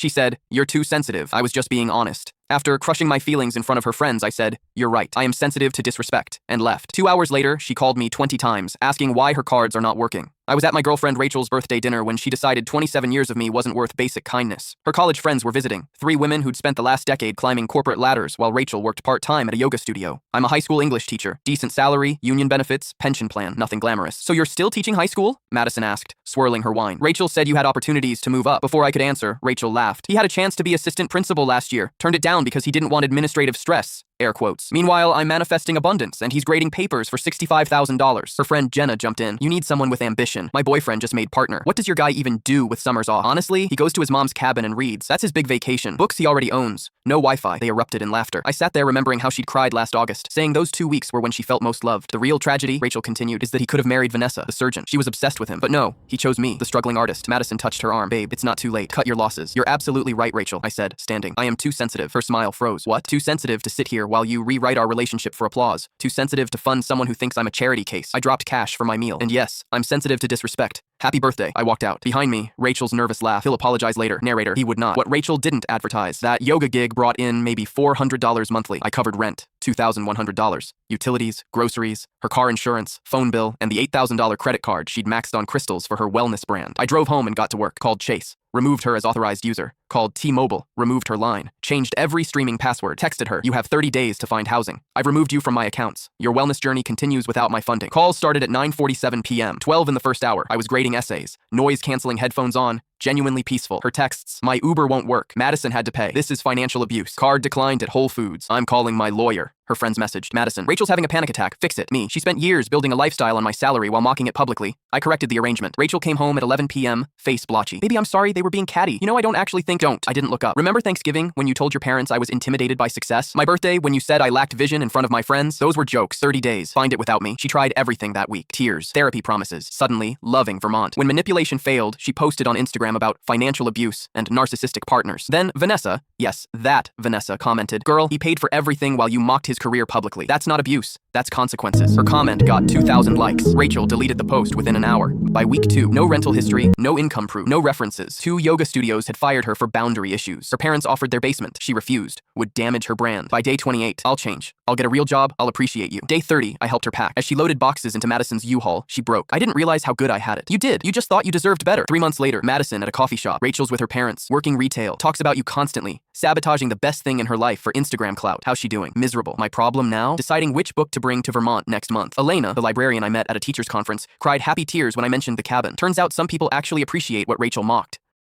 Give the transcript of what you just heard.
She said, "You're too sensitive. I was just being honest." After crushing my feelings in front of her friends, I said, "You're right. I am sensitive to disrespect," and left. 2 hours later, she called me 20 times, asking why her cards are not working. I was at my girlfriend Rachel's birthday dinner when she decided 27 years of me wasn't worth basic kindness. Her college friends were visiting, 3 women who'd spent the last decade climbing corporate ladders while Rachel worked part-time at a yoga studio. I'm a high school English teacher, decent salary, union benefits, pension plan, nothing glamorous. "So you're still teaching high school?" Madison asked, swirling her wine. "Rachel said you had opportunities to move up." Before I could answer, Rachel laughed. "He had a chance to be assistant principal last year, turned it down because he didn't want administrative stress." Air quotes. "Meanwhile, I'm manifesting abundance, and he's grading papers for $65,000. Her friend Jenna jumped in. "You need someone with ambition. My boyfriend just made partner. What does your guy even do with summers off?" "Honestly, he goes to his mom's cabin and reads. That's his big vacation. Books he already owns. No Wi-Fi." They erupted in laughter. I sat there remembering how she'd cried last August, saying those 2 weeks were when she felt most loved. "The real tragedy," Rachel continued, "is that he could have married Vanessa, the surgeon. She was obsessed with him. But no, he chose me, the struggling artist." Madison touched her arm. "Babe, it's not too late. Cut your losses." "You're absolutely right, Rachel," I said, standing. "I am too sensitive." Her smile froze. "What? Too sensitive to sit here while you rewrite our relationship for applause. Too sensitive to fund someone who thinks I'm a charity case." I dropped cash for my meal. "And yes, I'm sensitive to disrespect. Happy birthday." I walked out. Behind me, Rachel's nervous laugh. "He'll apologize later." Narrator, he would not. What Rachel didn't advertise: that yoga gig brought in maybe $400 monthly. I covered rent, $2,100, utilities, groceries, her car insurance, phone bill, and the $8,000 credit card she'd maxed on crystals for her wellness brand. I drove home and got to work. Called Chase, removed her as authorized user. Called T-Mobile, removed her line. Changed every streaming password. Texted her, "You have 30 days to find housing. I've removed you from my accounts. Your wellness journey continues without my funding." Calls started at 9:47 p.m. 12 in the first hour. I was grading essays. Noise-canceling headphones on. Genuinely peaceful. Her texts: "My Uber won't work. Madison had to pay. This is financial abuse. Card declined at Whole Foods. I'm calling my lawyer." Her friends messaged, "Madison, Rachel's having a panic attack. Fix it." Me, "She spent years building a lifestyle on my salary while mocking it publicly." I corrected the arrangement. Rachel came home at 11 p.m., face blotchy. "Baby, I'm sorry, they were being catty. You know I don't actually think." "Don't." I didn't look up. "Remember Thanksgiving when you told your parents I was intimidated by success? My birthday when you said I lacked vision in front of my friends? Those were jokes. 30 days. Find it without me." She tried everything that week. Tears, therapy promises, suddenly loving Vermont. When manipulation failed, she posted on Instagram about financial abuse and narcissistic partners. Then Vanessa, yes, that Vanessa, commented, "Girl, he paid for everything while you mocked his career publicly. That's not abuse. That's consequences." Her comment got 2,000 likes. Rachel deleted the post within an hour. By week 2, no rental history, no income proof, no references. 2 yoga studios had fired her for boundary issues. Her parents offered their basement. She refused. Would damage her brand. By day 28, "I'll change. I'll get a real job. I'll appreciate you." Day 30, I helped her pack. As she loaded boxes into Madison's U-Haul, she broke. "I didn't realize how good I had it." "You did. You just thought you deserved better." 3 months later, Madison at a coffee shop. Rachel's with her parents, working retail, talks about you constantly, sabotaging the best thing in her life for Instagram clout. "How's she doing?" "Miserable." "My problem now? Deciding which book to bring to Vermont next month." Elena, the librarian I met at a teacher's conference, cried happy tears when I mentioned the cabin. Turns out some people actually appreciate what Rachel mocked.